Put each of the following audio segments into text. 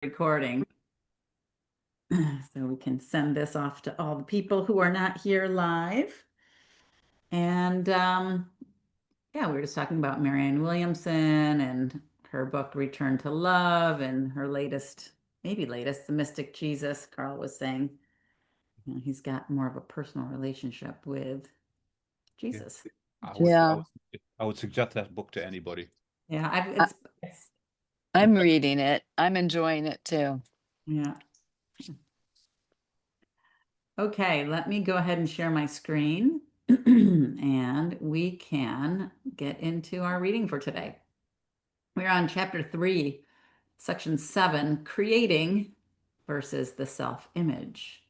recording. So we can send this off to all the people who are not here live. And yeah, we were just talking about Marianne Williamson and her book Return to Love and her latest, maybe latest, The Mystic Jesus. Carl was saying, he's got more of a personal relationship with Yeah. Jesus. Yeah. I would suggest that book to anybody. Yeah, I'm reading it. I'm enjoying it too. yeah. Okay, let me go ahead and share my screen and we can get into our reading for today. We're on chapter 3, section 7, creating versus the self-image.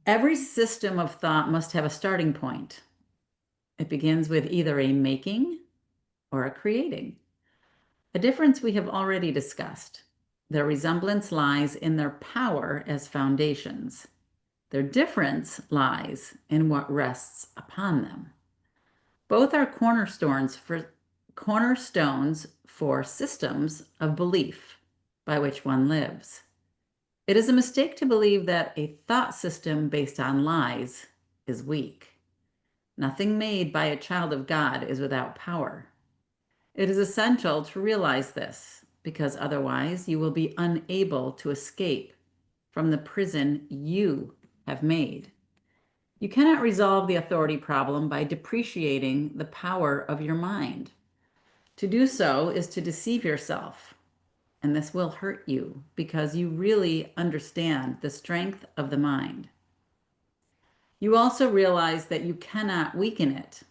Every system of thought must have a starting point. It begins with either a making or a creating. A difference we have already discussed. Their resemblance lies in their power as foundations. Their difference lies in what rests upon them. Both are cornerstones for systems of belief by which one lives. It is a mistake to believe that a thought system based on lies is weak. Nothing made by a child of God is without power. It is essential to realize this, because otherwise you will be unable to escape from the prison you have made. You cannot resolve the authority problem by depreciating the power of your mind. To do so is to deceive yourself, and this will hurt you because you really understand the strength of the mind. You also realize that you cannot weaken it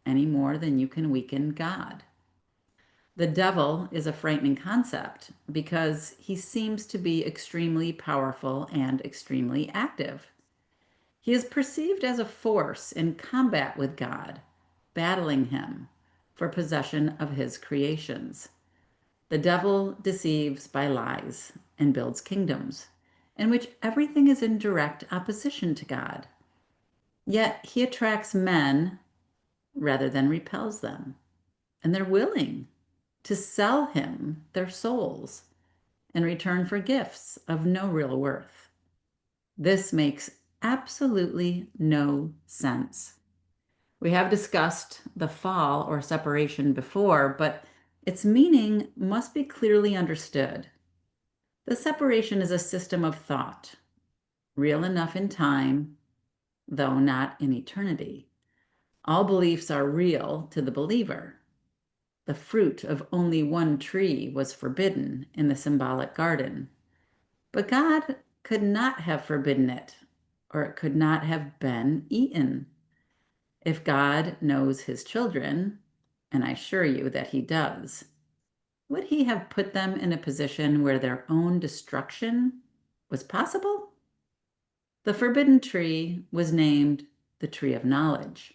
any more than you can weaken God. The devil is a frightening concept because he seems to be extremely powerful and extremely active. He is perceived as a force in combat with God, battling him for possession of his creations. The devil deceives by lies and builds kingdoms in which everything is in direct opposition to God. Yet he attracts men rather than repels them, and they're willing to sell him their souls in return for gifts of no real worth. This makes absolutely no sense. We have discussed the fall or separation before, but its meaning must be clearly understood. The separation is a system of thought, real enough in time, though not in eternity. All beliefs are real to the believer. The fruit of only one tree was forbidden in the symbolic garden, but God could not have forbidden it, or it could not have been eaten. If God knows his children, and I assure you that he does, would he have put them in a position where their own destruction was possible? The forbidden tree was named the tree of knowledge.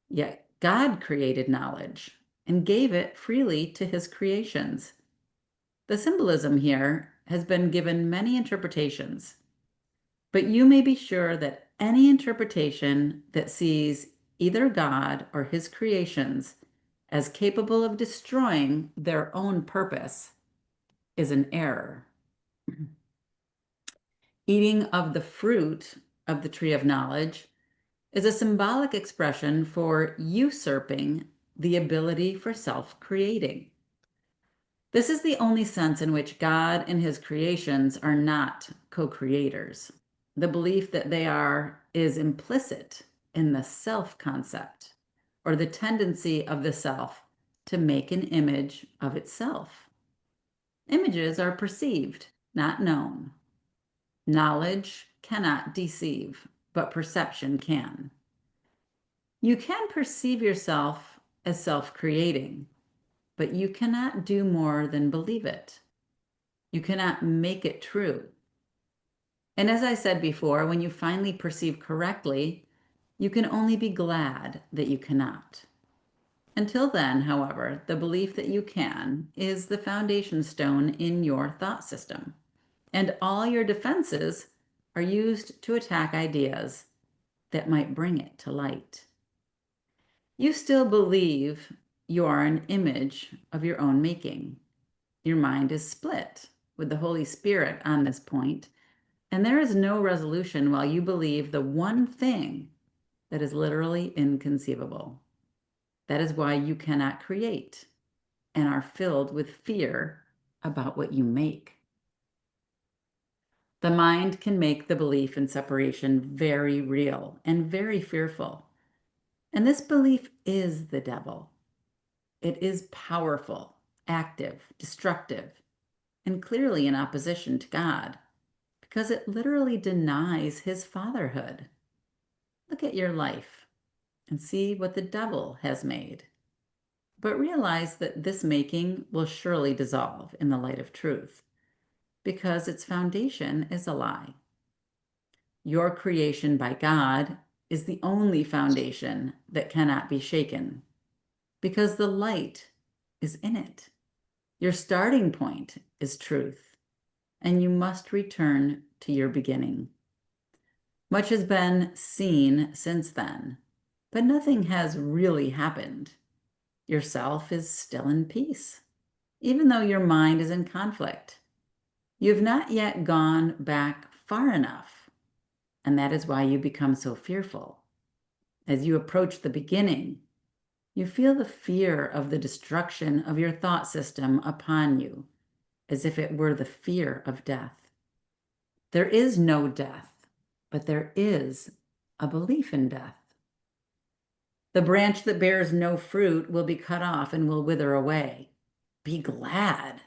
Yet God created knowledge and gave it freely to his creations. The symbolism here has been given many interpretations, but you may be sure that any interpretation that sees either God or his creations as capable of destroying their own purpose is an error. Eating of the fruit of the tree of knowledge is a symbolic expression for usurping the ability for self-creating. This is the only sense in which God and his creations are not co-creators. The belief that they are is implicit in the self concept, or the tendency of the self to make an image of itself. Images are perceived, not known. Knowledge cannot deceive, but perception can. You can perceive yourself as self-creating, but you cannot do more than believe it. You cannot make it true. And as I said before, when you finally perceive correctly, you can only be glad that you cannot. Until then, however, the belief that you can is the foundation stone in your thought system, and all your defenses are used to attack ideas that might bring it to light. You still believe you are an image of your own making. Your mind is split with the Holy Spirit on this point, and there is no resolution while you believe the one thing that is literally inconceivable. That is why you cannot create and are filled with fear about what you make. The mind can make the belief in separation very real and very fearful. And this belief is the devil. It is powerful, active, destructive, and clearly in opposition to God because it literally denies his fatherhood. Look at your life and see what the devil has made. But realize that this making will surely dissolve in the light of truth because its foundation is a lie. Your creation by God is the only foundation that cannot be shaken because the light is in it. Your starting point is truth, and you must return to your beginning. Much has been seen since then, but nothing has really happened. Yourself is still in peace, even though your mind is in conflict. You have not yet gone back far enough, and that is why you become so fearful. As you approach the beginning, you feel the fear of the destruction of your thought system upon you, as if it were the fear of death. There is no death, but there is a belief in death. The branch that bears no fruit will be cut off and will wither away. Be glad.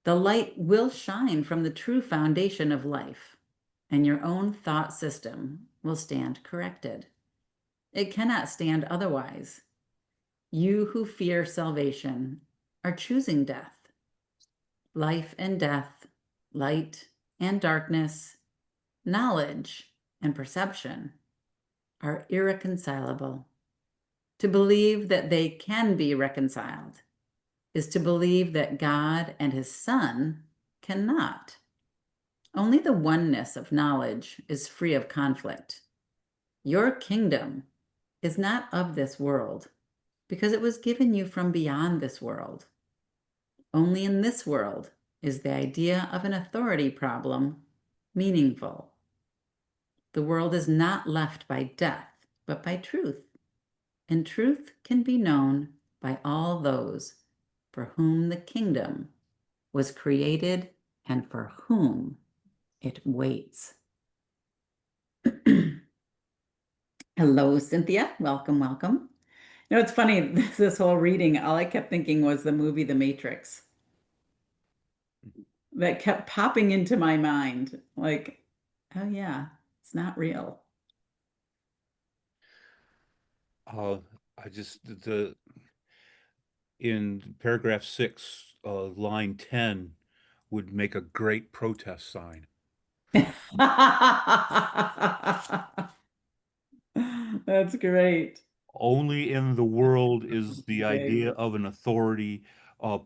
The light will shine from the true foundation of life, and your own thought system will stand corrected. It cannot stand otherwise. You who fear salvation are choosing death. Life and death, light and darkness, knowledge and perception are irreconcilable. To believe that they can be reconciled is to believe that God and his Son cannot. Only the oneness of knowledge is free of conflict. Your kingdom is not of this world because it was given you from beyond this world. Only in this world is the idea of an authority problem meaningful. The world is not left by death, but by truth, and truth can be known by all those for whom the kingdom was created and for whom it waits. Hello, Cynthia. Welcome, welcome. You know, it's funny, this whole reading, all I kept thinking was the movie The Matrix. That kept popping into my mind. Like, oh yeah, it's not real. Uh, I just the in paragraph 6, line 10 would make a great protest sign. That's great. Only in the world is the Okay. idea of an authority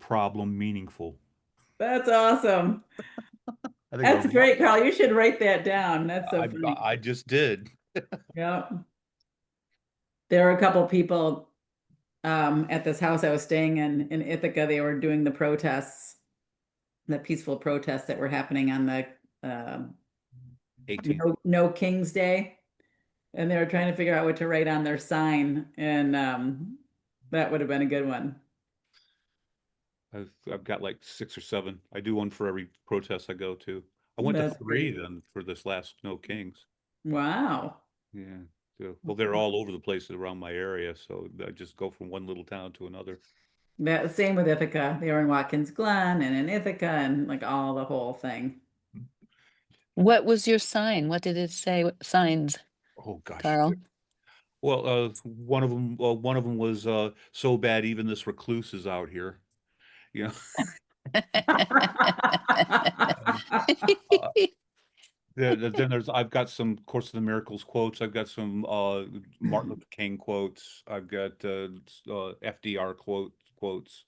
problem meaningful. That's awesome. I think a That's lot, great, Carl. You should write that down. That's so I funny. I just did. Yeah. There were a couple people at this house I was staying in Ithaca. They were doing the protests, the peaceful protests that were happening on the 18th. No King's Day. And they were trying to figure out what to write on their sign. And that would have been a good one. I've got like 6 or 7. I do one for every protest I go to. I went to That's 3 great. then for this last No Kings. Wow. Yeah. Well, they're all over the place around my area, so I just go from one little town to another. That same with Ithaca. They were in Watkins Glen and in Ithaca and like all the whole thing. What was your sign? What did it say? What signs, Oh gosh. Carl? Well, one of them was so bad even this recluse is out here. You know, uh, then there's I've got some Course of the Miracles quotes. I've got some Martin Luther King quotes. I've got FDR quotes,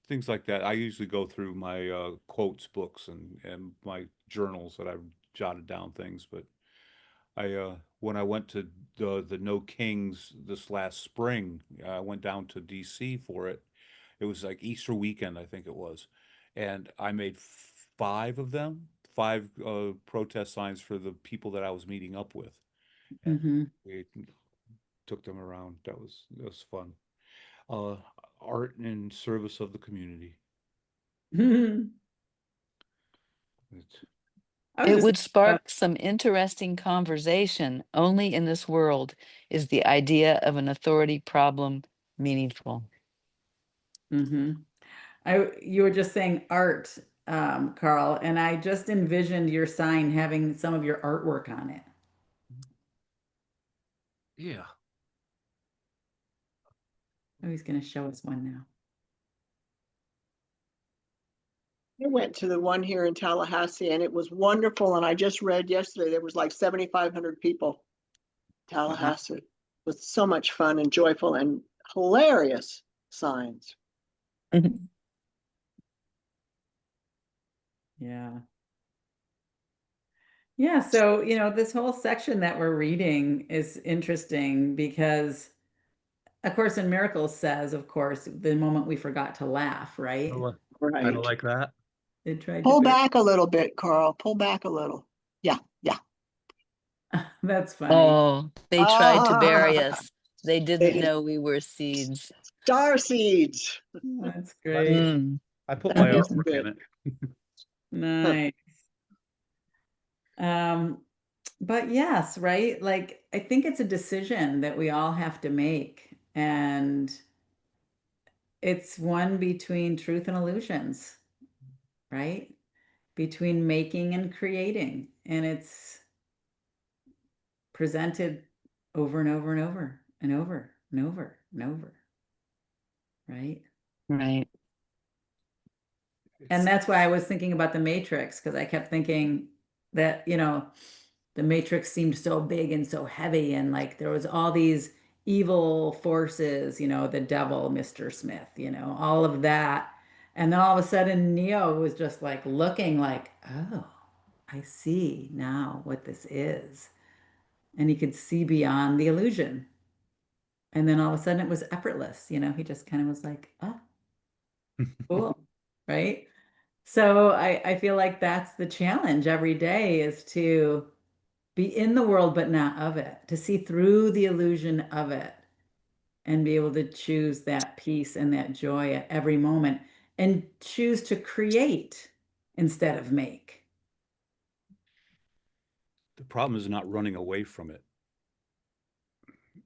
things like that. I usually go through my quotes books and my journals that I've jotted down things. But I when I went to the No Kings this last spring, I went down to DC for it. It was like Easter weekend, I think it was. and I made five of them, five protest signs for the people that I was meeting up with, and Mm-hmm. we took them around. That was fun. Uh, Art in service of the community. It's, I was It just would thinking about, spark some interesting conversation. Only in this world is the idea of an authority problem meaningful. hmm you were just saying art, Carl, and I just envisioned your sign having some of your artwork on it. yeah. Oh, he's going to show us one now. I went to the one here in Tallahassee and it was wonderful. And I just read yesterday, there was like 7,500 people. Wow. Tallahassee. It was so much fun and joyful and hilarious signs. Yeah. Yeah, so, this whole section that we're reading is interesting because A Course in Miracles says, of course, the moment we forgot to laugh, right? I don't Right. like that. It tried to Pull bear. back a little bit, Carl. Pull back a little. Yeah, yeah. That's funny. Oh, they tried to bury Ah, us. They didn't know we were seeds. star seeds. That's I, great. Mm. I put That my is artwork in good. it. Huh. Nice. Um, but yes, right? Like, I think it's a decision that we all have to make. And it's one between truth and illusions, right? Between making and creating. And it's presented over and over and over and over and over and over, right? Right. And that's why I was thinking about the Matrix, because I kept thinking that, the Matrix seemed so big and so heavy, and like there was all these evil forces, the devil, Mr. Smith, all of that. And then all of a sudden, Neo was just like looking like, oh, I see now what this is. And he could see beyond the illusion. And then all of a sudden it was effortless, he just kind of was like, oh, cool, right? So I feel like that's the challenge every day is to be in the world, but not of it, to see through the illusion of it and be able to choose that peace and that joy at every moment and choose to create instead of make. The problem is not running away from it.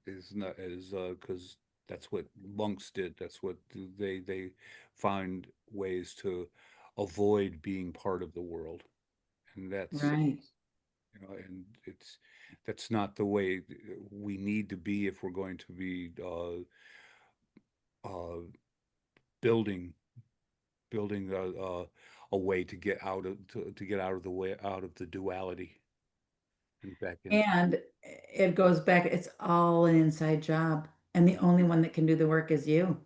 Is not is because that's what monks did. That's what they find ways to avoid being part of the world, and Right. and that's not the way we need to be if we're going to be uh, building building a way to get out of to get out of the way out of the duality and back into. And it goes back, it's all an inside job. And the only one that can do the work is you.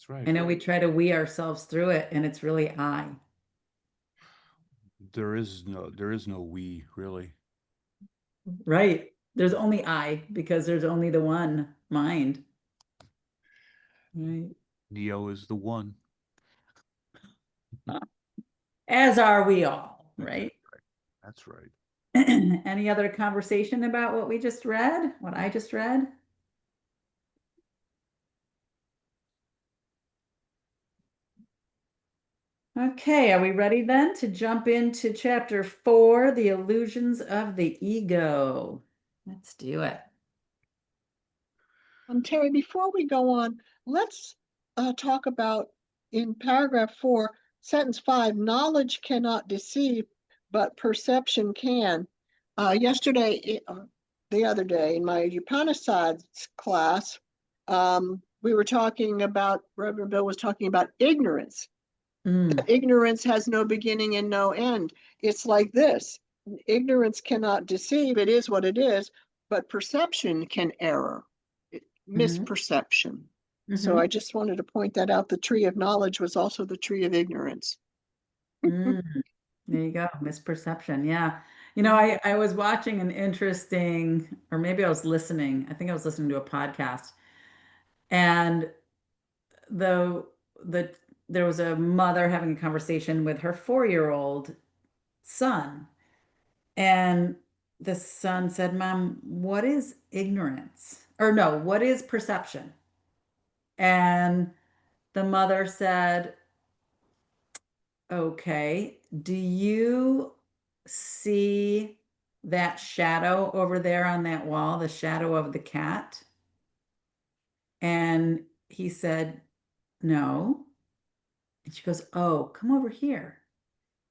That's right. I know we try to we ourselves through it, and it's really I. There is no we really. Right. There's only I because there's only the one mind. Right. Neo is the one. As are we all, That's right? right. That's right. Any other conversation about what we just read? What I just read? Okay, are we ready then to jump into chapter 4, the illusions of the ego? Let's do it. Terry, before we go on, let's talk about in paragraph 4, sentence 5, knowledge cannot deceive, but perception can. The other day in my Upanishads class, we were talking about, Reverend Bill was talking about ignorance. Mm, Ignorance has no beginning and no end. It's like this. Ignorance cannot deceive. It is what it is, but perception can error, hmm misperception. So hmm I just wanted to point that out. The tree of knowledge was also the tree of ignorance. mm. There you go, misperception. Yeah. I was watching an interesting, or maybe I was listening. I think I was listening to a podcast, and the there was a mother having a conversation with her 4-year-old son, and the son said, "Mom, what is ignorance? Or no, what is perception?" And the mother said, "Okay, do you see that shadow over there on that wall, the shadow of the cat?" And he said, "No." And she goes, "Oh, come over here."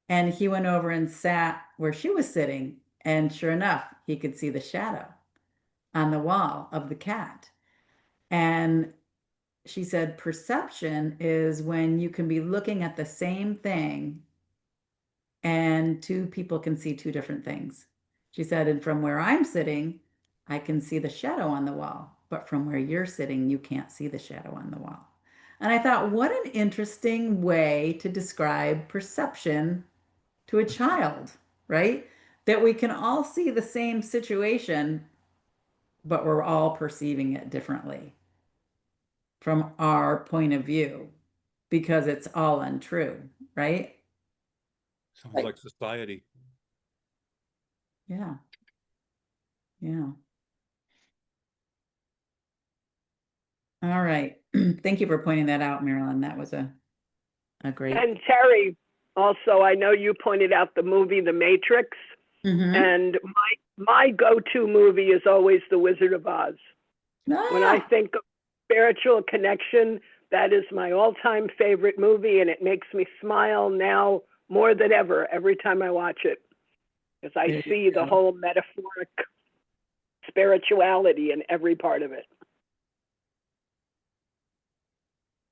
And he went over and sat where she was sitting. And sure enough, he could see the shadow on the wall of the cat. And she said, perception is when you can be looking at the same thing and two people can see two different things. She said, and from where I'm sitting, I can see the shadow on the wall, but from where you're sitting, you can't see the shadow on the wall. And I thought, what an interesting way to describe perception to a child, right? That we can all see the same situation, but we're all perceiving it differently from our point of view because it's all untrue, right? Sounds Right. like society. Yeah. Yeah. All right. Thank you for pointing that out, Marilyn. That was a great. And Terry, also, I know you pointed out the movie The Matrix, Mhm. and my go-to movie is always The Wizard of Oz. When I Ah, think of spiritual connection, that is my all-time favorite movie, and it makes me smile now more than ever every time I watch it, because I there you see the go. whole metaphoric spirituality in every part of it.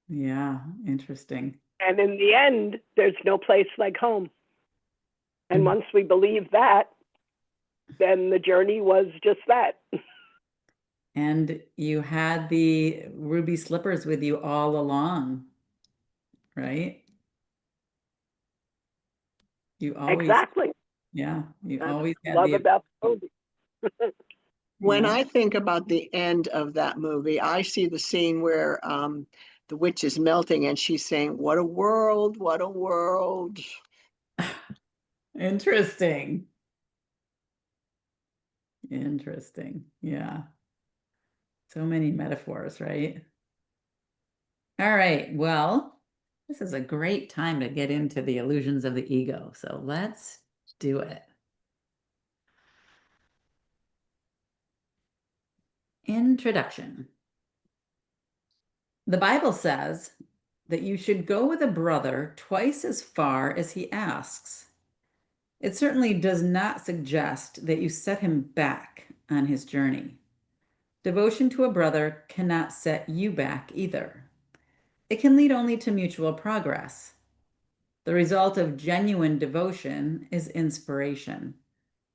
Yeah, interesting. And in the end, there's no place like home. And Mm. once we believe that, then the journey was just that. And you had the ruby slippers with you all along, right? You always, Exactly. yeah, you That's always what I had love the, about the movie. When yeah. I think about the end of that movie, I see the scene where the witch is melting and she's saying, "What a world, what a world." Interesting. Interesting. Yeah. So many metaphors, right? All right. Well, this is a great time to get into the illusions of the ego. So let's do it. Introduction. The Bible says that you should go with a brother twice as far as he asks. It certainly does not suggest that you set him back on his journey. Devotion to a brother cannot set you back either. It can lead only to mutual progress. The result of genuine devotion is inspiration,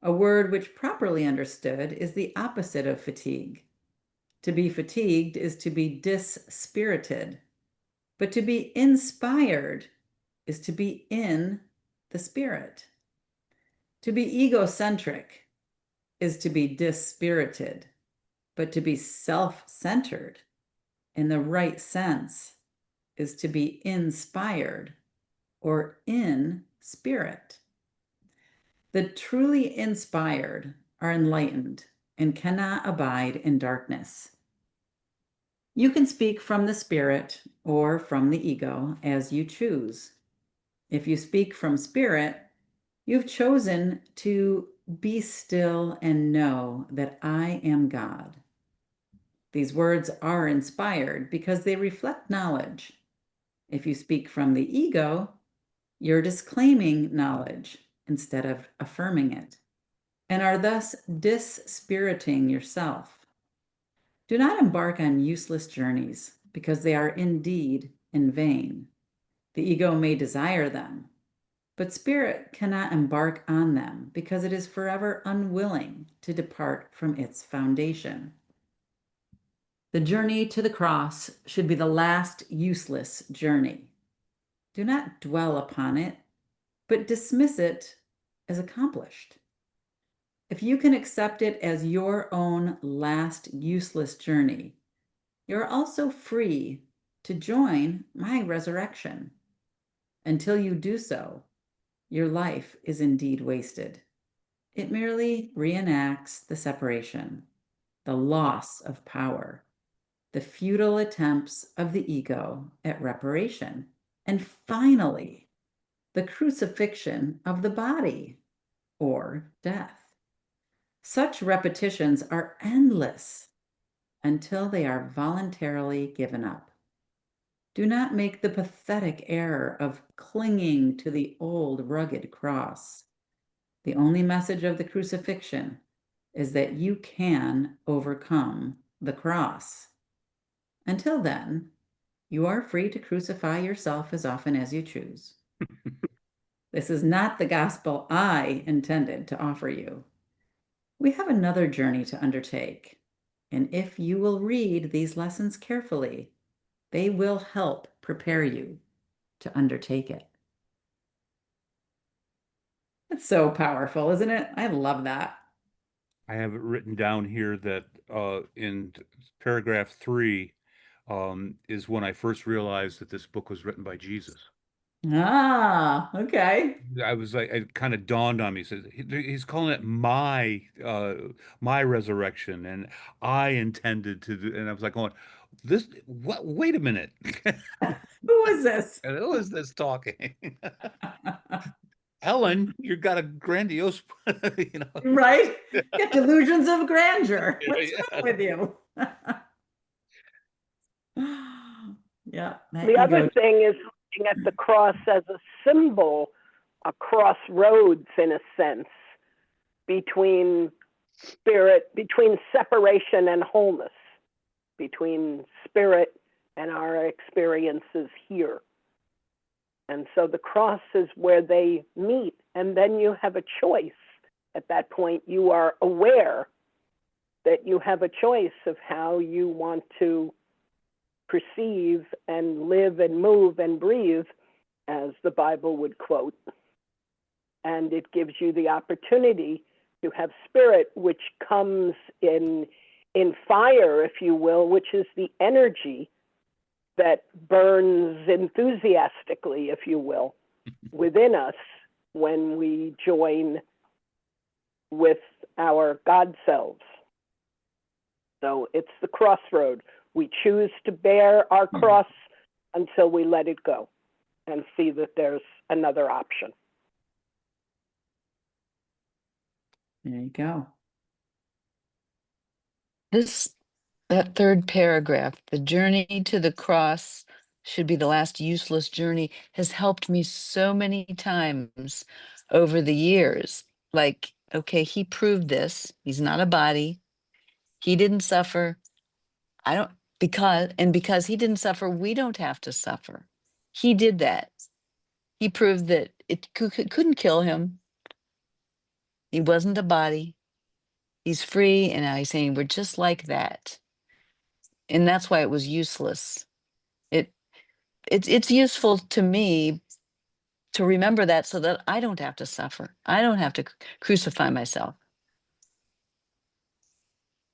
a word which, properly understood, is the opposite of fatigue. To be fatigued is to be dispirited, but to be inspired is to be in the spirit. To be egocentric is to be dispirited, but to be self-centered in the right sense is to be inspired or in spirit. The truly inspired are enlightened and cannot abide in darkness. You can speak from the spirit or from the ego as you choose. If you speak from spirit, you've chosen to be still and know that I am God. These words are inspired because they reflect knowledge. If you speak from the ego, you're disclaiming knowledge instead of affirming it, and are thus dispiriting yourself. Do not embark on useless journeys because they are indeed in vain. The ego may desire them, but spirit cannot embark on them because it is forever unwilling to depart from its foundation. The journey to the cross should be the last useless journey. Do not dwell upon it, but dismiss it as accomplished. If you can accept it as your own last useless journey, you're also free to join my resurrection. Until you do so, your life is indeed wasted. It merely reenacts the separation, the loss of power, the futile attempts of the ego at reparation, and finally, the crucifixion of the body, or death. Such repetitions are endless until they are voluntarily given up. Do not make the pathetic error of clinging to the old rugged cross. The only message of the crucifixion is that you can overcome the cross. Until then, you are free to crucify yourself as often as you choose. This is not the gospel I intended to offer you. We have another journey to undertake, and if you will read these lessons carefully, they will help prepare you to undertake it. It's so powerful, isn't it? I love that. I have it written down here that in paragraph 3 is when I first realized that this book was written by Jesus. Ah, okay. I was like, it kind of dawned on me. He says he's calling it my resurrection, and I intended to do. And I was like, going, this what? Wait a minute, Who is this? and who is this talking? Ellen, you got a grandiose, you know. Right? Get delusions of grandeur. Yeah, What's yeah. wrong with you? Yeah, that The other ego. thing is looking at the cross as a symbol, a crossroads in a sense, between between separation and wholeness, between spirit and our experiences here. And so the cross is where they meet, and then you have a choice. At that point, you are aware that you have a choice of how you want to perceive and live and move and breathe, as the Bible would quote. And it gives you the opportunity to have spirit, which comes in fire, if you will, which is the energy that burns enthusiastically, if you will, within us when we join with our God selves. So it's the crossroad. We choose to bear our cross until we let it go and see that there's another option. There you go. That third paragraph, the journey to the cross should be the last useless journey, has helped me so many times over the years. Like, okay, he proved this. He's not a body. He didn't suffer. Because he didn't suffer, we don't have to suffer. He did that. He proved that it couldn't kill him. He wasn't a body. He's free. And now he's saying we're just like that. And that's why it was useless. It's useful to me to remember that so that I don't have to suffer. I don't have to crucify myself.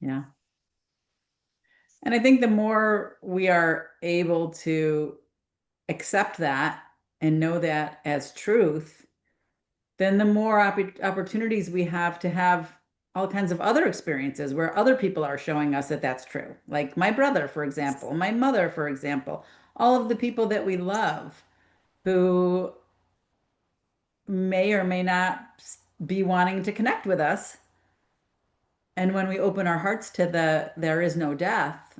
Yeah. And I think the more we are able to accept that and know that as truth, then the more opportunities we have all kinds of other experiences where other people are showing us that that's true. Like my brother, for example, my mother, for example, all of the people that we love who may or may not be wanting to connect with us. And when we open our hearts to there is no death,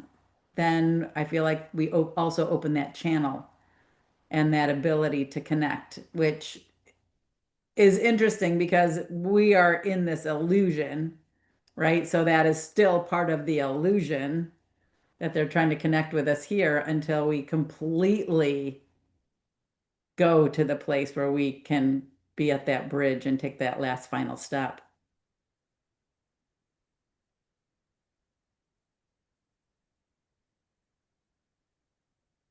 then I feel like we also open that channel and that ability to connect, which is interesting because we are in this illusion, right? So that is still part of the illusion that they're trying to connect with us here until we completely go to the place where we can be at that bridge and take that last final step.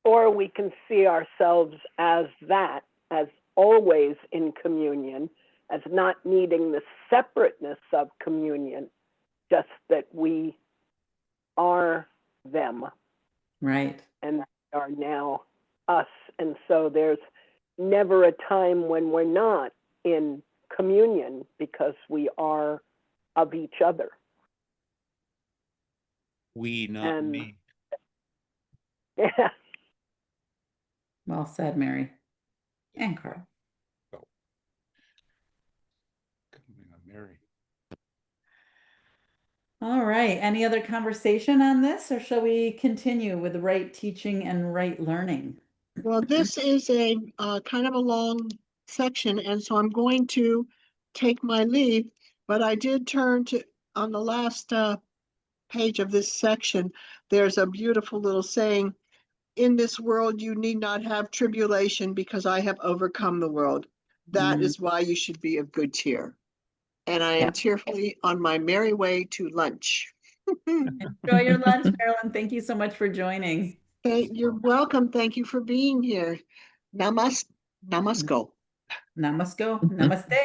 Or we can see ourselves as that, as always in communion, as not needing the separateness of communion, just that we are them. Right. And are now us. And so there's never a time when we're not in communion because we are of each other. We, not And me. yeah, Well said, Mary and Carl. Oh. Coming on Mary. All right. Any other conversation on this, or shall we continue with right teaching and right learning? Well, this is a kind of a long section, and so I'm going to take my leave, but I did turn to, on the last page of this section, there's a beautiful little saying, in this world you need not have tribulation because I have overcome the world. That is why you should be of good cheer. And I am Yeah. cheerfully on my merry way to lunch. Enjoy your lunch, Marilyn. Thank you so much for joining. Hey, you're welcome. Thank you for being here. Namasko. Namaste.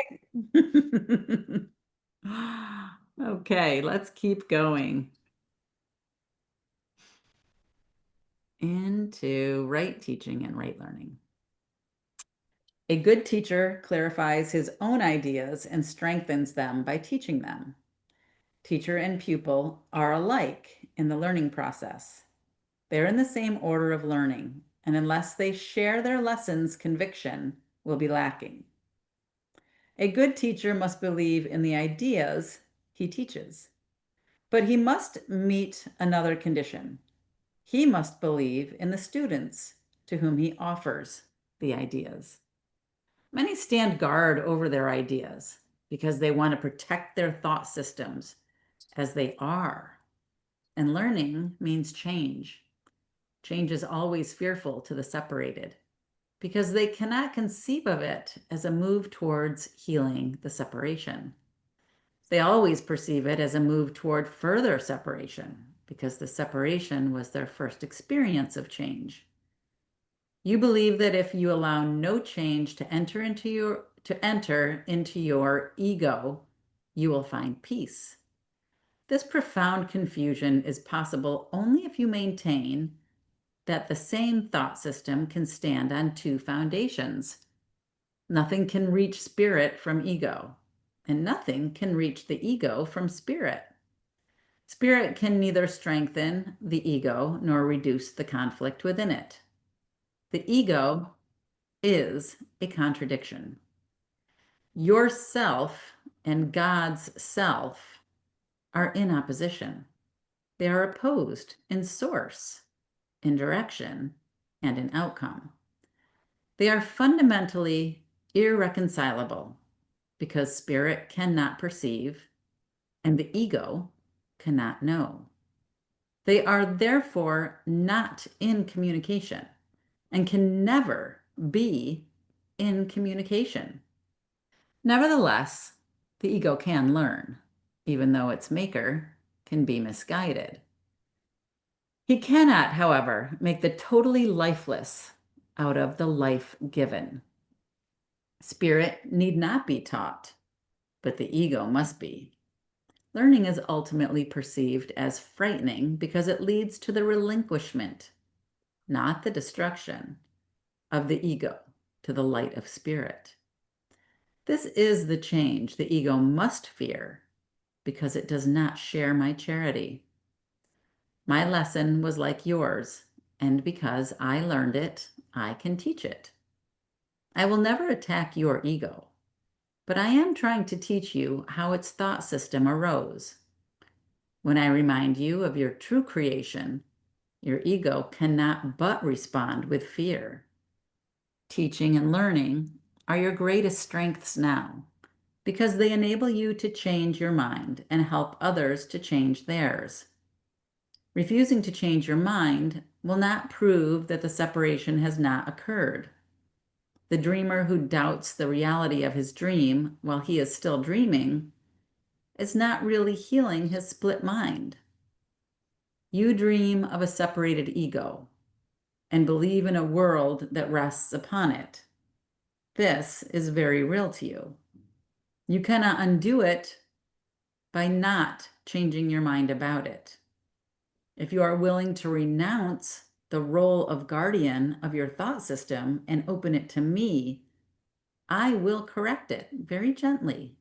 Okay, let's keep going. Into right teaching and right learning. A good teacher clarifies his own ideas and strengthens them by teaching them. Teacher and pupil are alike in the learning process. They're in the same order of learning, and unless they share their lessons, conviction will be lacking. A good teacher must believe in the ideas he teaches, but he must meet another condition. He must believe in the students to whom he offers the ideas. Many stand guard over their ideas because they want to protect their thought systems as they are. And learning means change. Change is always fearful to the separated because they cannot conceive of it as a move towards healing the separation. They always perceive it as a move toward further separation because the separation was their first experience of change. You believe that if you allow no change to enter into your ego, you will find peace. This profound confusion is possible only if you maintain that the same thought system can stand on two foundations. Nothing can reach spirit from ego, and nothing can reach the ego from spirit. Spirit can neither strengthen the ego nor reduce the conflict within it. The ego is a contradiction. Yourself and God's self are in opposition. They are opposed in source, in direction, and in outcome. They are fundamentally irreconcilable because spirit cannot perceive and the ego cannot know. They are therefore not in communication and can never be in communication. Nevertheless, the ego can learn, even though its maker can be misguided. He cannot, however, make the totally lifeless out of the life given. Spirit need not be taught, but the ego must be. Learning is ultimately perceived as frightening because it leads to the relinquishment, not the destruction, of the ego to the light of spirit. This is the change the ego must fear because it does not share my charity. My lesson was like yours, and because I learned it, I can teach it. I will never attack your ego, but I am trying to teach you how its thought system arose. When I remind you of your true creation, your ego cannot but respond with fear. Teaching and learning are your greatest strengths now because they enable you to change your mind and help others to change theirs. Refusing to change your mind will not prove that the separation has not occurred. The dreamer who doubts the reality of his dream while he is still dreaming is not really healing his split mind. You dream of a separated ego and believe in a world that rests upon it. This is very real to you. You cannot undo it by not changing your mind about it. If you are willing to renounce the role of guardian of your thought system and open it to me, I will correct it very gently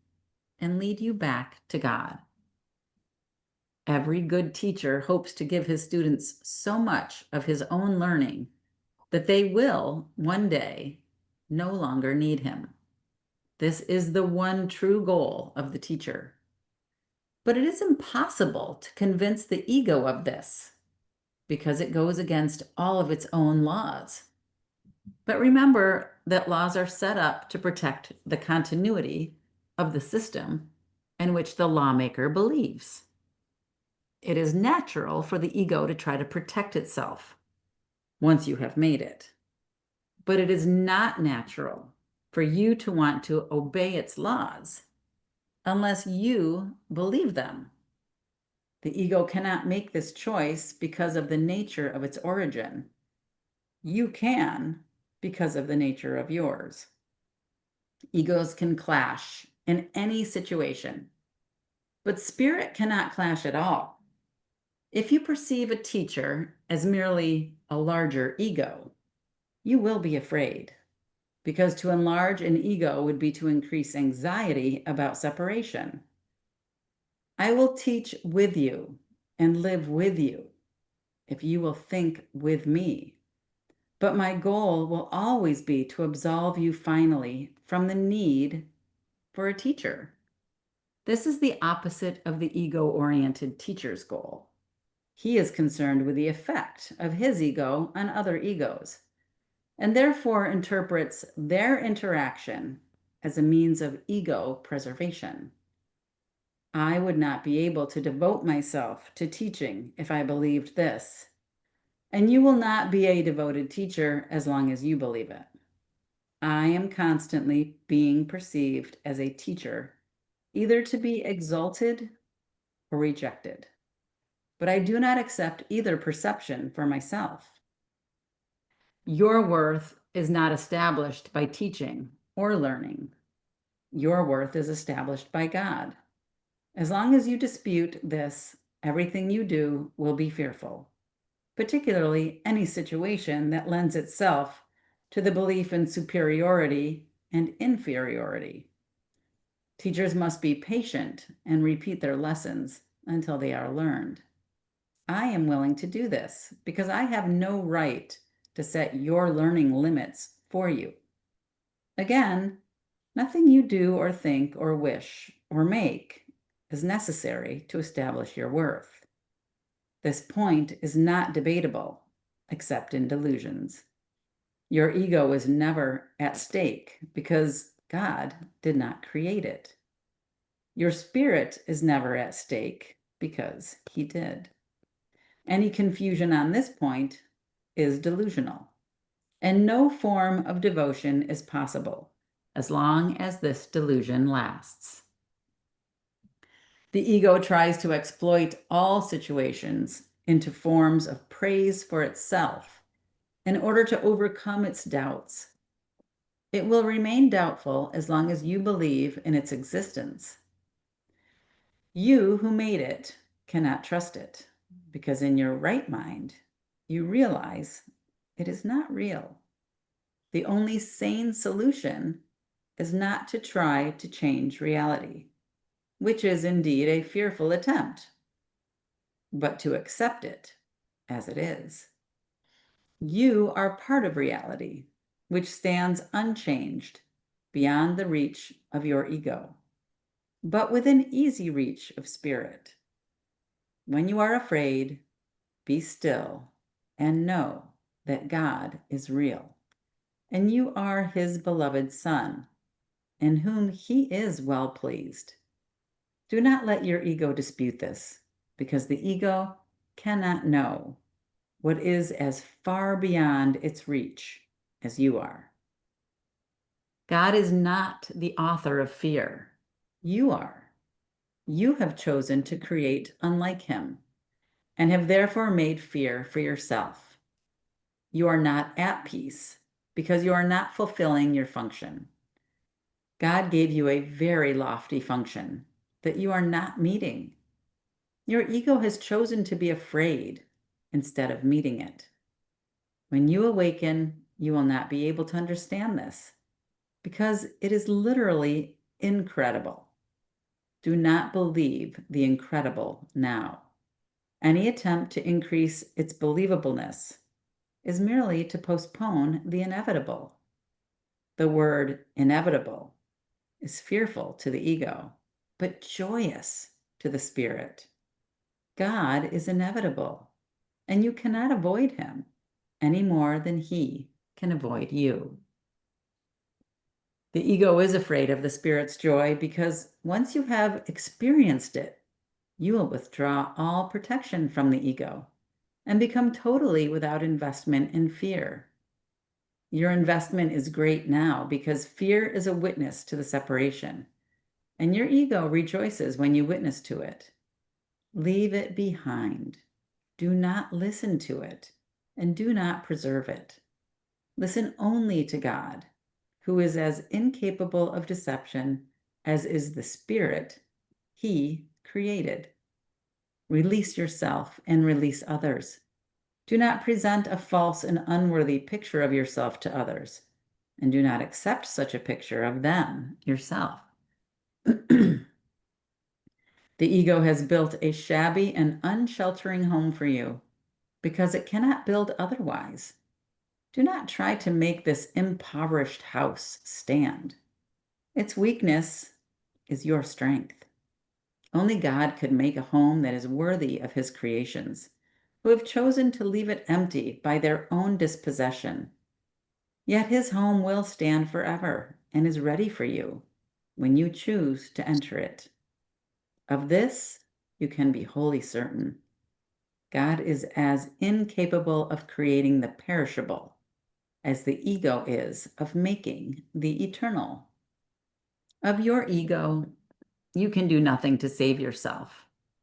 and lead you back to God. Every good teacher hopes to give his students so much of his own learning that they will, one day, no longer need him. This is the one true goal of the teacher. But it is impossible to convince the ego of this because it goes against all of its own laws. But remember that laws are set up to protect the continuity of the system in which the lawmaker believes. It is natural for the ego to try to protect itself once you have made it. But it is not natural for you to want to obey its laws unless you believe them. The ego cannot make this choice because of the nature of its origin. You can because of the nature of yours. Egos can clash in any situation, but spirit cannot clash at all. If you perceive a teacher as merely a larger ego, you will be afraid, because to enlarge an ego would be to increase anxiety about separation. I will teach with you and live with you if you will think with me. But my goal will always be to absolve you finally from the need for a teacher. This is the opposite of the ego-oriented teacher's goal. He is concerned with the effect of his ego on other egos, and therefore interprets their interaction as a means of ego preservation. I would not be able to devote myself to teaching if I believed this, and you will not be a devoted teacher as long as you believe it. I am constantly being perceived as a teacher, either to be exalted or rejected. But I do not accept either perception for myself. Your worth is not established by teaching or learning. Your worth is established by God. As long as you dispute this, everything you do will be fearful, particularly any situation that lends itself to the belief in superiority and inferiority. Teachers must be patient and repeat their lessons until they are learned. I am willing to do this because I have no right to set your learning limits for you. Again, nothing you do or think or wish or make is necessary to establish your worth. This point is not debatable, except in delusions. Your ego is never at stake because God did not create it. Your spirit is never at stake because He did. Any confusion on this point is delusional, and no form of devotion is possible as long as this delusion lasts. The ego tries to exploit all situations into forms of praise for itself in order to overcome its doubts. It will remain doubtful as long as you believe in its existence. You who made it cannot trust it, because in your right mind, you realize it is not real. The only sane solution is not to try to change reality, which is indeed a fearful attempt, but to accept it as it is. You are part of reality, which stands unchanged beyond the reach of your ego, but within easy reach of spirit. When you are afraid, be still and know that God is real, and you are His beloved Son, in whom He is well pleased. Do not let your ego dispute this, because the ego cannot know what is as far beyond its reach as you are. God is not the author of fear. You are. You have chosen to create unlike Him, and have therefore made fear for yourself. You are not at peace because you are not fulfilling your function. God gave you a very lofty function that you are not meeting. Your ego has chosen to be afraid instead of meeting it. When you awaken, you will not be able to understand this because it is literally incredible. Do not believe the incredible now. Any attempt to increase its believableness is merely to postpone the inevitable. The word inevitable is fearful to the ego, but joyous to the spirit. God is inevitable, and you cannot avoid him any more than he can avoid you. The ego is afraid of the spirit's joy because once you have experienced it, you will withdraw all protection from the ego and become totally without investment in fear. Your investment is great now because fear is a witness to the separation, and your ego rejoices when you witness to it. Leave it behind. Do not listen to it, and do not preserve it. Listen only to God, who is as incapable of deception as is the spirit he created. Release yourself and release others. Do not present a false and unworthy picture of yourself to others, and do not accept such a picture of them yourself. The ego has built a shabby and unsheltering home for you because it cannot build otherwise. Do not try to make this impoverished house stand. Its weakness is your strength. Only God could make a home that is worthy of his creations, who have chosen to leave it empty by their own dispossession. Yet his home will stand forever and is ready for you when you choose to enter it. Of this, you can be wholly certain. God is as incapable of creating the perishable as the ego is of making the eternal. Of your ego, you can do nothing to save yourself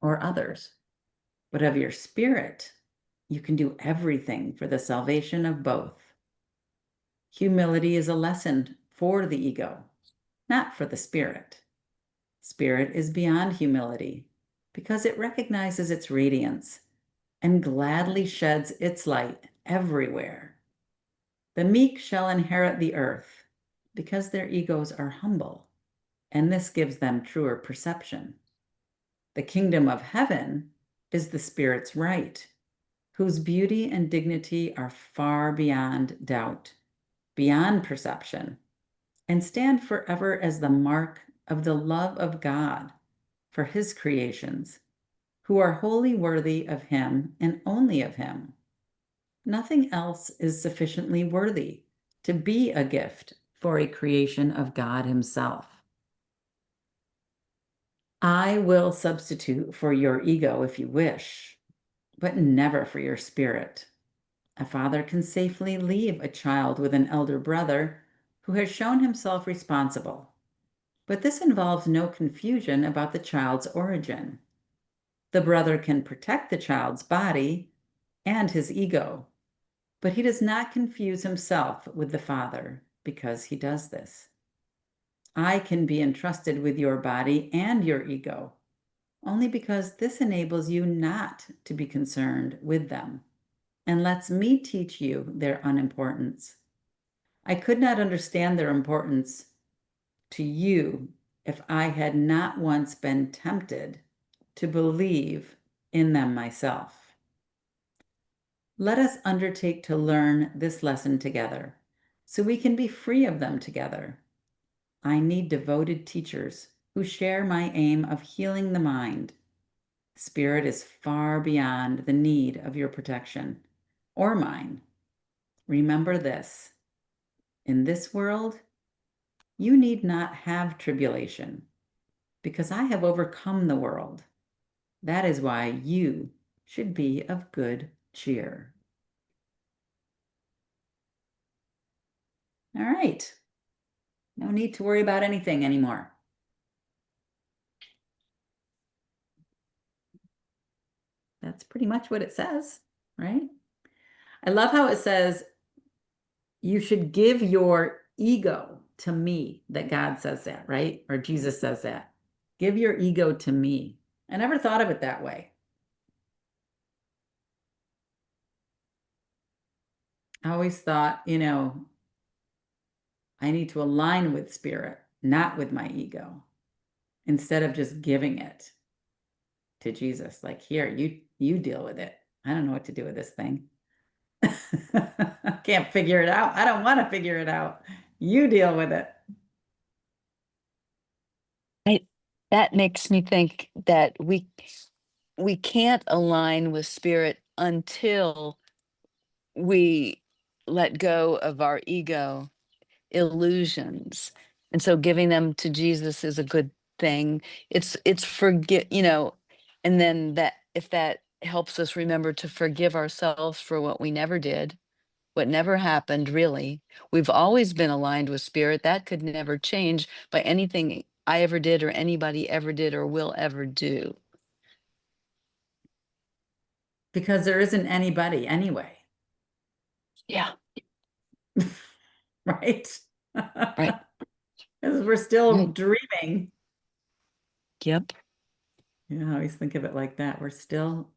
or others, but of your spirit, you can do everything for the salvation of both. Humility is a lesson for the ego, not for the spirit. Spirit is beyond humility because it recognizes its radiance and gladly sheds its light everywhere. The meek shall inherit the earth because their egos are humble, and this gives them truer perception. The kingdom of heaven is the spirit's right, whose beauty and dignity are far beyond doubt, beyond perception, and stand forever as the mark of the love of God for his creations, who are wholly worthy of him and only of him. Nothing else is sufficiently worthy to be a gift for a creation of God himself. I will substitute for your ego if you wish, but never for your spirit. A father can safely leave a child with an elder brother who has shown himself responsible, but this involves no confusion about the child's origin. The brother can protect the child's body and his ego, but he does not confuse himself with the father because he does this. I can be entrusted with your body and your ego only because this enables you not to be concerned with them and lets me teach you their unimportance. I could not understand their importance to you if I had not once been tempted to believe in them myself. Let us undertake to learn this lesson together so we can be free of them together. I need devoted teachers who share my aim of healing the mind. Spirit is far beyond the need of your protection or mine. Remember this: in this world, you need not have tribulation because I have overcome the world. That is why you should be of good cheer. All right. No need to worry about anything anymore. That's pretty much what it says, right? I love how it says you should give your ego to me, that God says that, right? Or Jesus says that. Give your ego to me. I never thought of it that way. I always thought, I need to align with spirit, not with my ego, instead of just giving it to Jesus. Like, here, you deal with it. I don't know what to do with this thing. I can't figure it out. I don't want to figure it out. You deal with it. That makes me think that we can't align with spirit until we let go of our ego illusions. And so giving them to Jesus is a good thing. It's forget, and then that if that helps us remember to forgive ourselves for what we never did, what never happened really. We've always been aligned with spirit. That could never change by anything I ever did or anybody ever did or will ever do. Because there isn't anybody anyway, Yeah, right? right. Because we're still Right. dreaming. Yep. I always think of it like that. We're still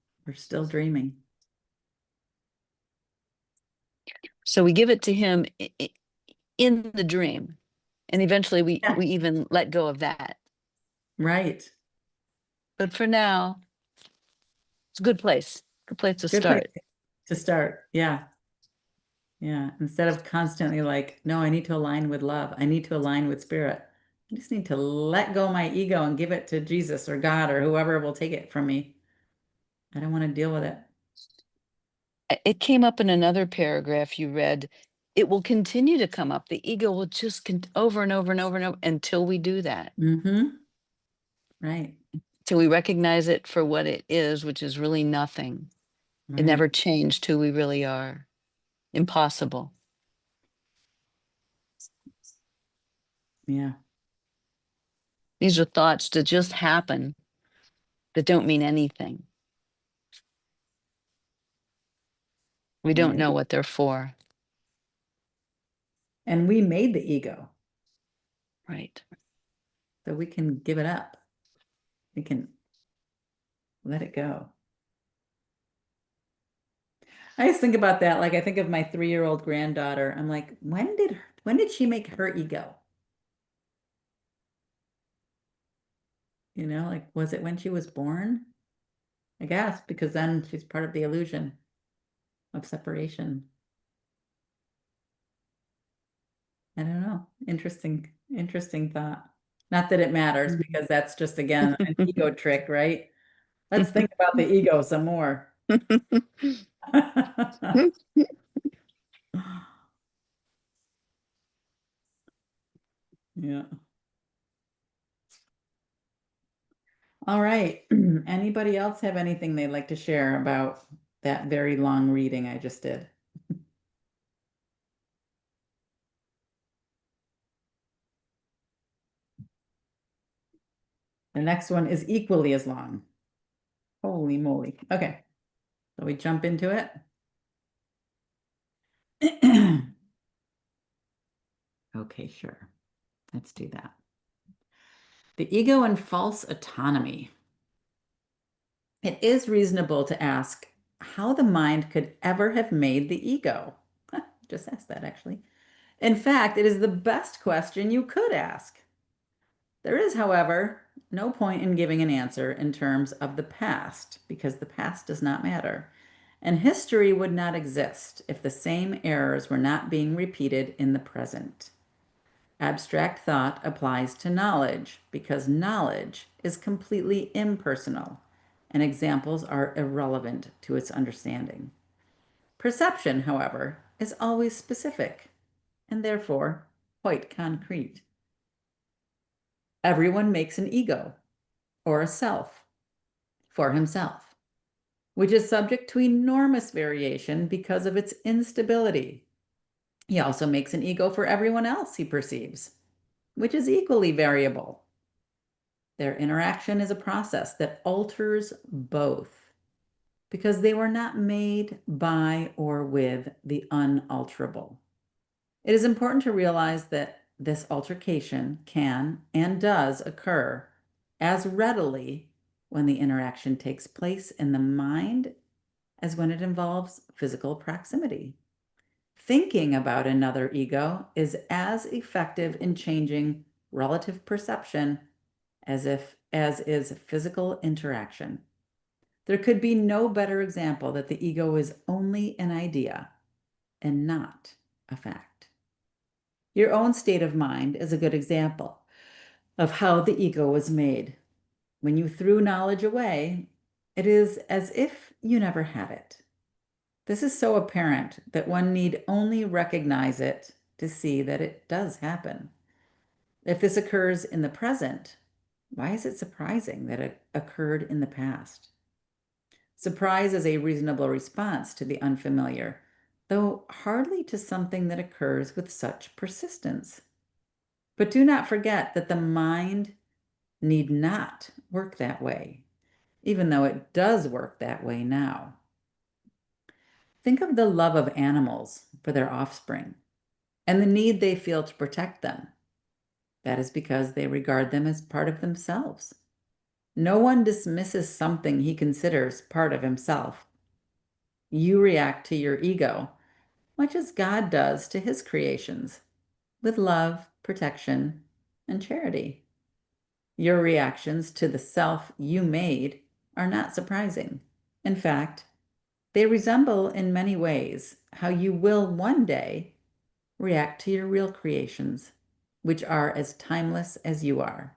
dreaming. So we give it to him in the dream. And eventually we Yeah, even let go of that. right. But for now, it's a good place. Good place to Good place start. to start. Yeah. Yeah. Instead of constantly like, no, I need to align with love. I need to align with spirit. I just need to let go my ego and give it to Jesus or God or whoever will take it from me. I don't want to deal with it. It came up in another paragraph you read. It will continue to come up. The ego will just over and over and over and over until we do that. Mm-hmm. Right. Till we recognize it for what it is, which is really nothing. It Right. never changed who we really are. Impossible. Yeah. These are thoughts that just happen that don't mean anything. We don't Right. know what they're for. And we made the ego, Right. so we can give it up. We can let it go. I just think about that. Like I think of my 3-year-old granddaughter. I'm like, when did she make her ego? Like was it when she was born? I guess because then she's part of the illusion of separation. I don't know. Interesting thought. Not that it matters because that's just again an ego trick, right? Let's think about the ego some more. Yeah. All right. Anybody else have anything they'd like to share about that very long reading I just did? The next one is equally as long. Holy moly. Okay. So we jump into it. Okay, sure. Let's do that. The ego and false autonomy. It is reasonable to ask how the mind could ever have made the ego. Just asked that actually. In fact, it is the best question you could ask. There is, however, no point in giving an answer in terms of the past because the past does not matter. And history would not exist if the same errors were not being repeated in the present. Abstract thought applies to knowledge because knowledge is completely impersonal and examples are irrelevant to its understanding. Perception, however, is always specific and therefore quite concrete. Everyone makes an ego or a self for himself, which is subject to enormous variation because of its instability. He also makes an ego for everyone else he perceives, which is equally variable. Their interaction is a process that alters both because they were not made by or with the unalterable. It is important to realize that this altercation can and does occur as readily when the interaction takes place in the mind as when it involves physical proximity. Thinking about another ego is as effective in changing relative perception as is physical interaction. There could be no better example that the ego is only an idea and not a fact. Your own state of mind is a good example of how the ego was made. When you threw knowledge away, it is as if you never had it. This is so apparent that one need only recognize it to see that it does happen. If this occurs in the present, why is it surprising that it occurred in the past? Surprise is a reasonable response to the unfamiliar, though hardly to something that occurs with such persistence. But do not forget that the mind need not work that way, even though it does work that way now. Think of the love of animals for their offspring and the need they feel to protect them. That is because they regard them as part of themselves. No one dismisses something he considers part of himself. You react to your ego, much as God does to his creations, with love, protection, and charity. Your reactions to the self you made are not surprising. In fact, they resemble in many ways how you will one day react to your real creations, which are as timeless as you are.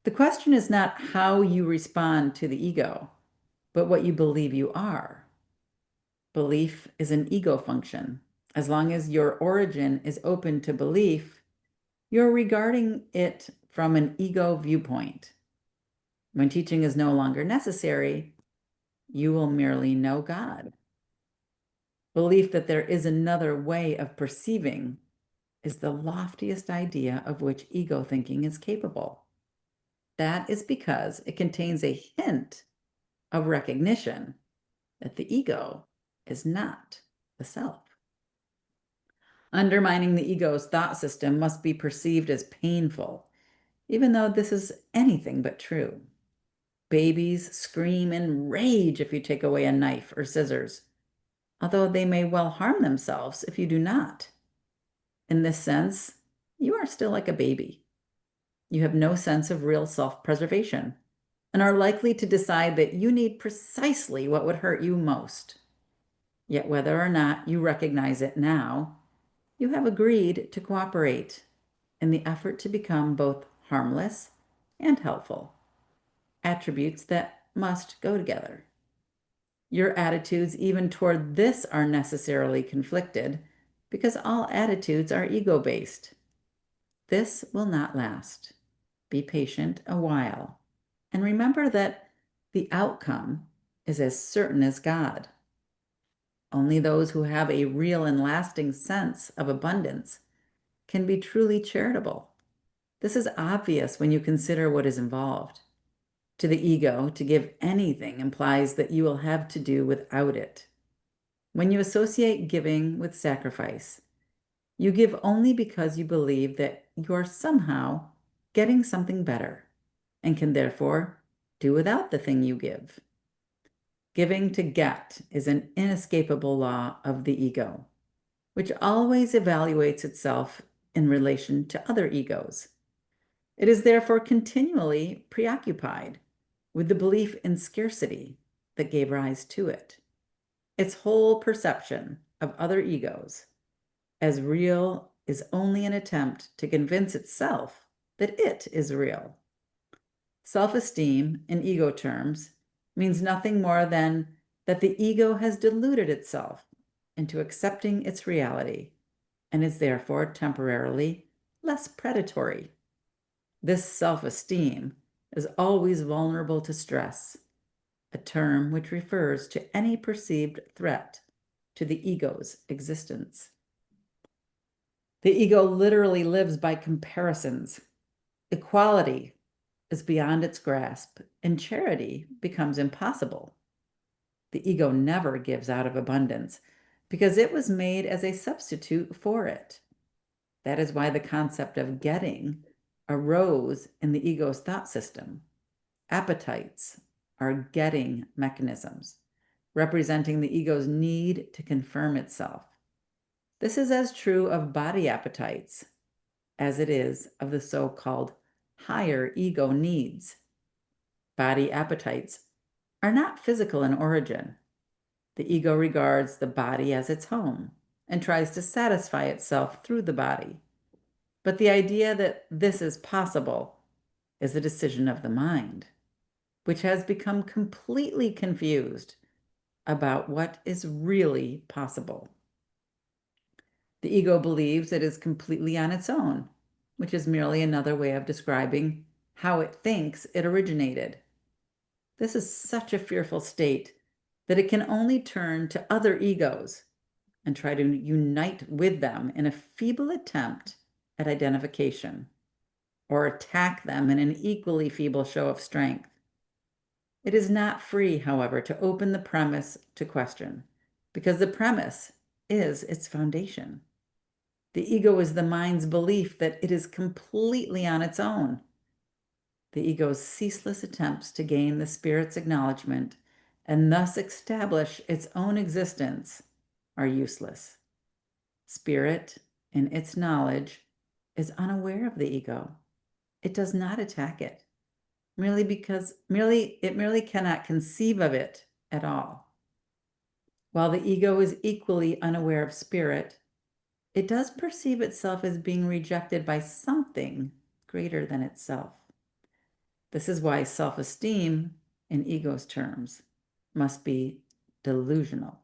The question is not how you respond to the ego, but what you believe you are. Belief is an ego function. As long as your origin is open to belief, you're regarding it from an ego viewpoint. When teaching is no longer necessary, you will merely know God. Belief that there is another way of perceiving is the loftiest idea of which ego thinking is capable. That is because it contains a hint of recognition that the ego is not the self. Undermining the ego's thought system must be perceived as painful, even though this is anything but true. Babies scream in rage if you take away a knife or scissors, although they may well harm themselves if you do not. In this sense, you are still like a baby. You have no sense of real self-preservation and are likely to decide that you need precisely what would hurt you most. Yet whether or not you recognize it now, you have agreed to cooperate in the effort to become both harmless and helpful, attributes that must go together. Your attitudes even toward this are necessarily conflicted because all attitudes are ego-based. This will not last. Be patient a while and remember that the outcome is as certain as God. Only those who have a real and lasting sense of abundance can be truly charitable. This is obvious when you consider what is involved. To the ego, to give anything implies that you will have to do without it. When you associate giving with sacrifice, you give only because you believe that you are somehow getting something better and can therefore do without the thing you give. Giving to get is an inescapable law of the ego, which always evaluates itself in relation to other egos. It is therefore continually preoccupied with the belief in scarcity that gave rise to it. Its whole perception of other egos as real is only an attempt to convince itself that it is real. Self-esteem, in ego terms, means nothing more than that the ego has deluded itself into accepting its reality and is therefore temporarily less predatory. This self-esteem is always vulnerable to stress, a term which refers to any perceived threat to the ego's existence. The ego literally lives by comparisons. Equality is beyond its grasp, and charity becomes impossible. The ego never gives out of abundance because it was made as a substitute for it. That is why the concept of getting arose in the ego's thought system. Appetites are getting mechanisms, representing the ego's need to confirm itself. This is as true of body appetites as it is of the so-called higher ego needs. Body appetites are not physical in origin. The ego regards the body as its home and tries to satisfy itself through the body. But the idea that this is possible is a decision of the mind, which has become completely confused about what is really possible. The ego believes it is completely on its own, which is merely another way of describing how it thinks it originated. This is such a fearful state that it can only turn to other egos and try to unite with them in a feeble attempt at identification, or attack them in an equally feeble show of strength. It is not free, however, to open the premise to question, because the premise is its foundation. The ego is the mind's belief that it is completely on its own. The ego's ceaseless attempts to gain the spirit's acknowledgement and thus establish its own existence are useless. Spirit, in its knowledge, is unaware of the ego. It does not attack it, it merely cannot conceive of it at all. While the ego is equally unaware of spirit, it does perceive itself as being rejected by something greater than itself. This is why self-esteem, in ego's terms, must be delusional.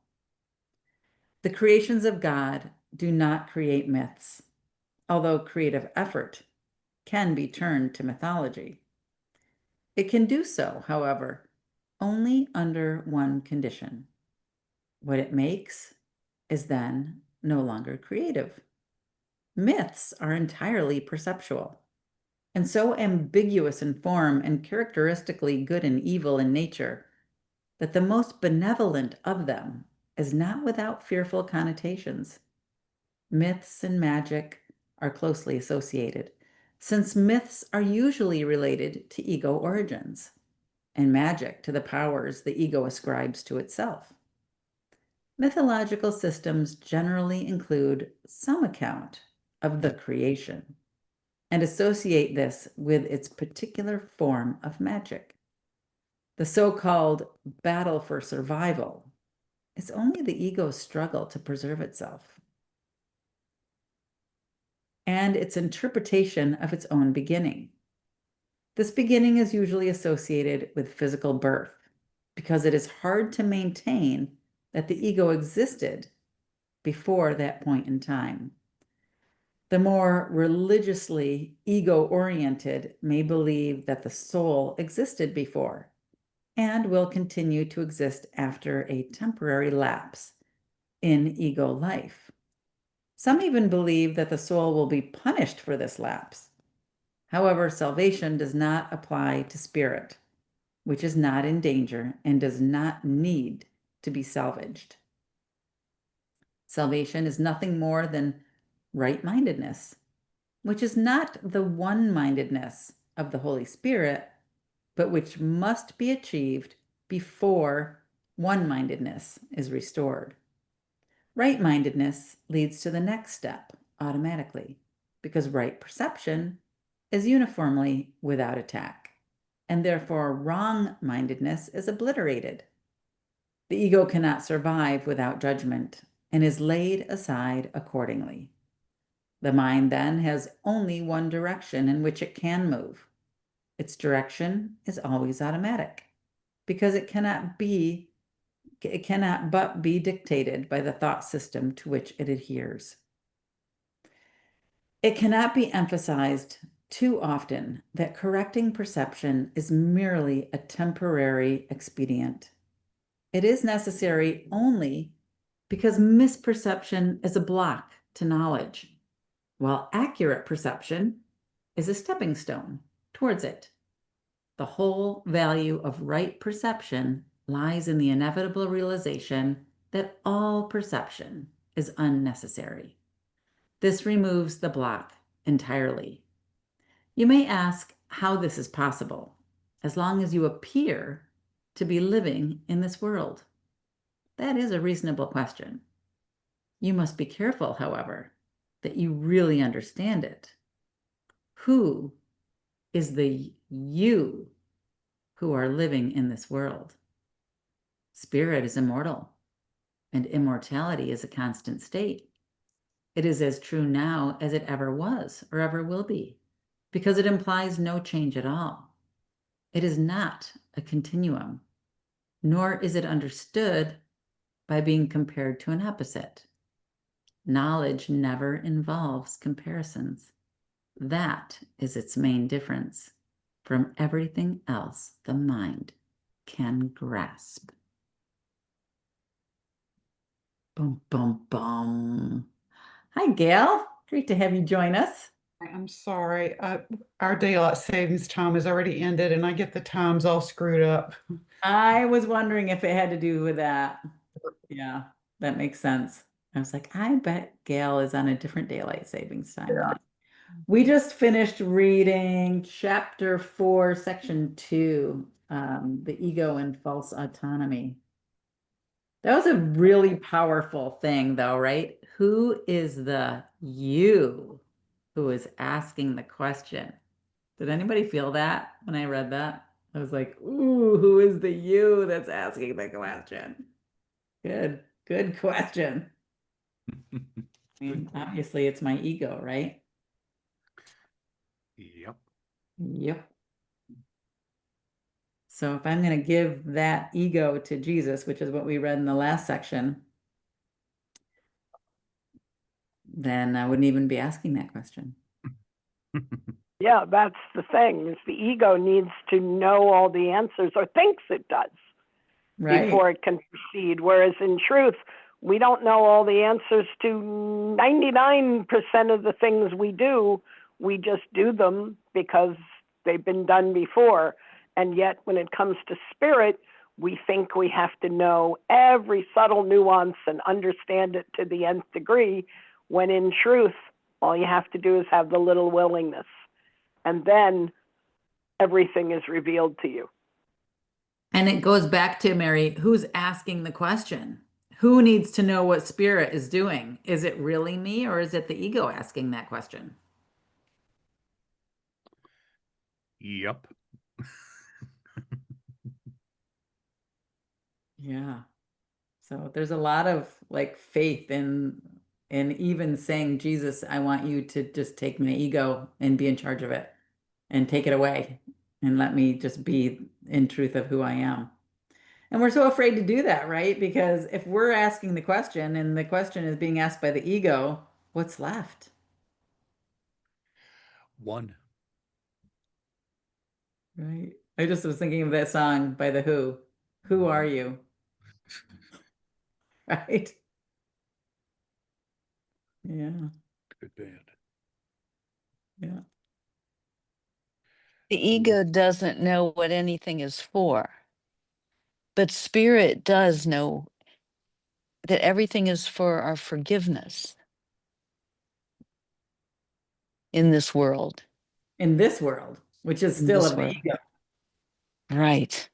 The creations of God do not create myths, although creative effort can be turned to mythology. It can do so, however, only under one condition. What it makes is then no longer creative. Myths are entirely perceptual, and so ambiguous in form and characteristically good and evil in nature that the most benevolent of them is not without fearful connotations. Myths and magic are closely associated, since myths are usually related to ego origins, and magic to the powers the ego ascribes to itself. Mythological systems generally include some account of the creation and associate this with its particular form of magic. The so-called battle for survival is only the ego's struggle to preserve itself and its interpretation of its own beginning. This beginning is usually associated with physical birth because it is hard to maintain that the ego existed before that point in time. The more religiously ego-oriented may believe that the soul existed before and will continue to exist after a temporary lapse in ego life. Some even believe that the soul will be punished for this lapse. However, salvation does not apply to spirit, which is not in danger and does not need to be salvaged. Salvation is nothing more than right-mindedness, which is not the one-mindedness of the Holy Spirit, but which must be achieved before one-mindedness is restored. Right-mindedness leads to the next step automatically, because right perception is uniformly without attack, and therefore wrong-mindedness is obliterated. The ego cannot survive without judgment and is laid aside accordingly. The mind then has only one direction in which it can move. Its direction is always automatic because it cannot but be dictated by the thought system to which it adheres. It cannot be emphasized too often that correcting perception is merely a temporary expedient. It is necessary only because misperception is a block to knowledge, while accurate perception is a stepping stone towards it. The whole value of right perception lies in the inevitable realization that all perception is unnecessary. This removes the block entirely. You may ask how this is possible, as long as you appear to be living in this world. That is a reasonable question. You must be careful, however, that you really understand it. Who is the you who are living in this world? Spirit is immortal, and immortality is a constant state. It is as true now as it ever was or ever will be, because it implies no change at all. It is not a continuum, nor is it understood by being compared to an opposite. Knowledge never involves comparisons. That is its main difference from everything else the mind can grasp. Boom, boom, boom. Hi, Gail. Great to have you join us. I'm sorry. Our daylight savings time has already ended and I get the times all screwed up. I was wondering if it had to do with that. Yeah, that makes sense. I was like, I bet Gail is on a different daylight savings time than I. We just finished reading chapter 4, section 2, the ego and false autonomy. That was a really powerful thing, though, right? Who is the you who is asking the question? Did anybody feel that when I read that? I was like, ooh, who is the you that's asking the question? Good question. I mean, obviously, it's my ego, right? Yep. Yep. So if I'm going to give that ego to Jesus, which is what we read in the last section, then I wouldn't even be asking that question. Yeah, that's the thing, is the ego needs to know all the answers, or thinks it does, Right. before it can proceed. Whereas in truth, we don't know all the answers to 99% of the things we do. We just do them because they've been done before. And yet when it comes to spirit, we think we have to know every subtle nuance and understand it to the nth degree, when in truth, all you have to do is have the little willingness. And then everything is revealed to you. And it goes back to, Mary, who's asking the question? Who needs to know what spirit is doing? Is it really me, or is it the ego asking that question? Yep. Yeah. So there's a lot of like faith in even saying, Jesus, I want you to just take my ego and be in charge of it and take it away and let me just be in truth of who I am. And we're so afraid to do that, right? Because if we're asking the question and the question is being asked by the ego, what's left? One. Right. I just was thinking of that song by The Who. Who are you? Right? Yeah. Good band. Yeah. The ego doesn't know what anything is for, but spirit does know that everything is for our forgiveness in this world. In this world, which is In still this of the world. ego. Right.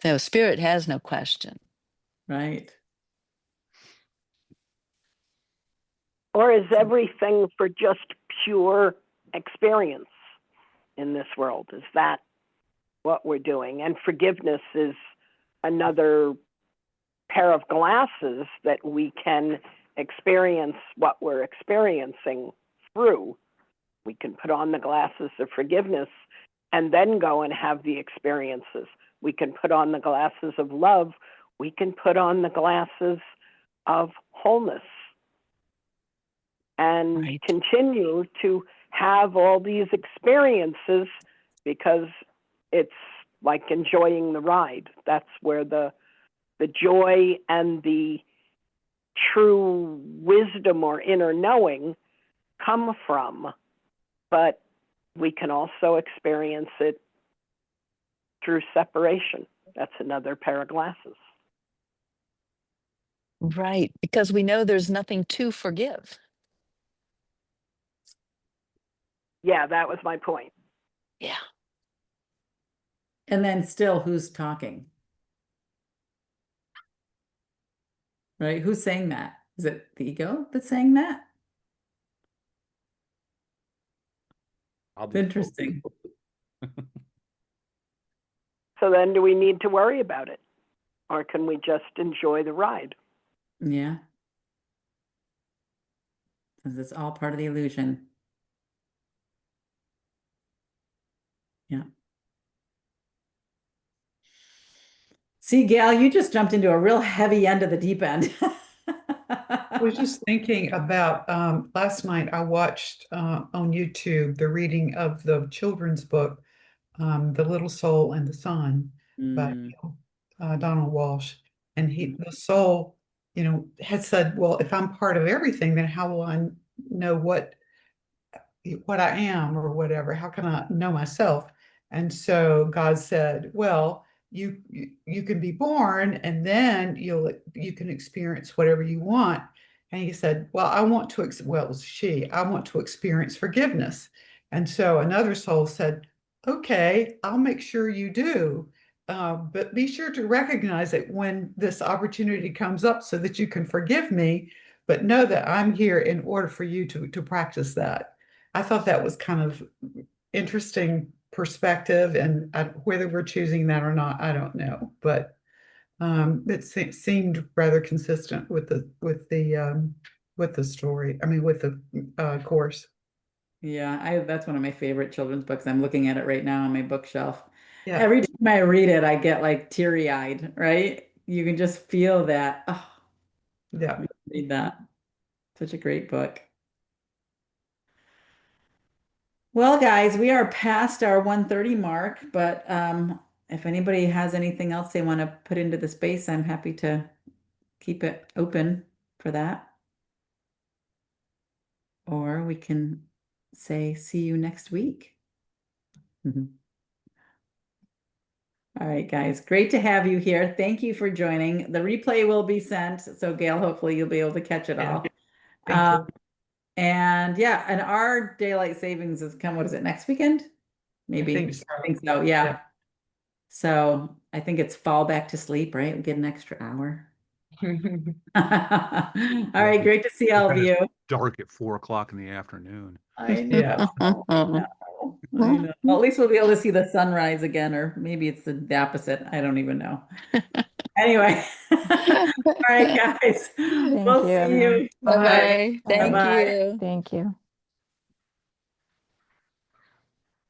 So spirit has no question. Right. Or is everything for just pure experience in this world? Is that what we're doing? And forgiveness is another pair of glasses that we can experience what we're experiencing through. We can put on the glasses of forgiveness and then go and have the experiences. We can put on the glasses of love. We can put on the glasses of wholeness and Right. continue to have all these experiences, because it's like enjoying the ride. That's where the joy and the true wisdom or inner knowing come from. But we can also experience it through separation. That's another pair of glasses. Right. Because we know there's nothing to forgive. Yeah, that was my point. Yeah. And then still, who's talking? right? Who's saying that? Is it the ego that's saying that? I'll be- Interesting. So then do we need to worry about it? Or can we just enjoy the ride? Yeah. Because it's all part of the illusion. Yeah. See, Gail, you just jumped into a real heavy end of the deep end. I was just thinking about last night I watched on YouTube the reading of the children's book, The Little Soul and the Sun by Mm, Donald Walsh. And Mm. the soul, had said, well, if I'm part of everything, then how will I know what I am or whatever? How can I know myself? And so God said, well, you can be born and then you can experience whatever you want. And he said, well, well, it was she, I want to experience forgiveness. And so another soul said, okay, I'll make sure you do. But be sure to recognize it when this opportunity comes up so that you can forgive me, but know that I'm here in order for you to practice that. I thought that was kind of interesting perspective, and whether we're choosing that or not, I don't know. But it seemed rather consistent with the story. I mean, with the course. Yeah, that's one of my favorite children's books. I'm looking at it right now on my bookshelf. Yeah, Every time I read it, I get like teary-eyed, right? You can just feel that. Oh, yeah. read that. Such a great book. Well, guys, we are past our 1:30 mark, but if anybody has anything else they want to put into the space, I'm happy to keep it open for that. Or we can say, see you next week. All right, guys, great to have you here. Thank you for joining. The replay will be sent. So Gail, hopefully you'll be able to catch it Yeah. all. Thank you. And yeah, and our daylight savings is what is it, next weekend? Maybe. think so. I think so, yeah. Yeah. So I think it's fall back to sleep, right? We get an extra hour. All right, great to see all of you. Dark at 4 o'clock in the afternoon. I know. Yeah. I know. I know. Well, at least we'll be able to see the sunrise again, or maybe it's the opposite. I don't even know. Anyway. All right, guys. Thank We'll you, see everyone. you. Bye-bye. Thank Bye-bye. you. Thank you.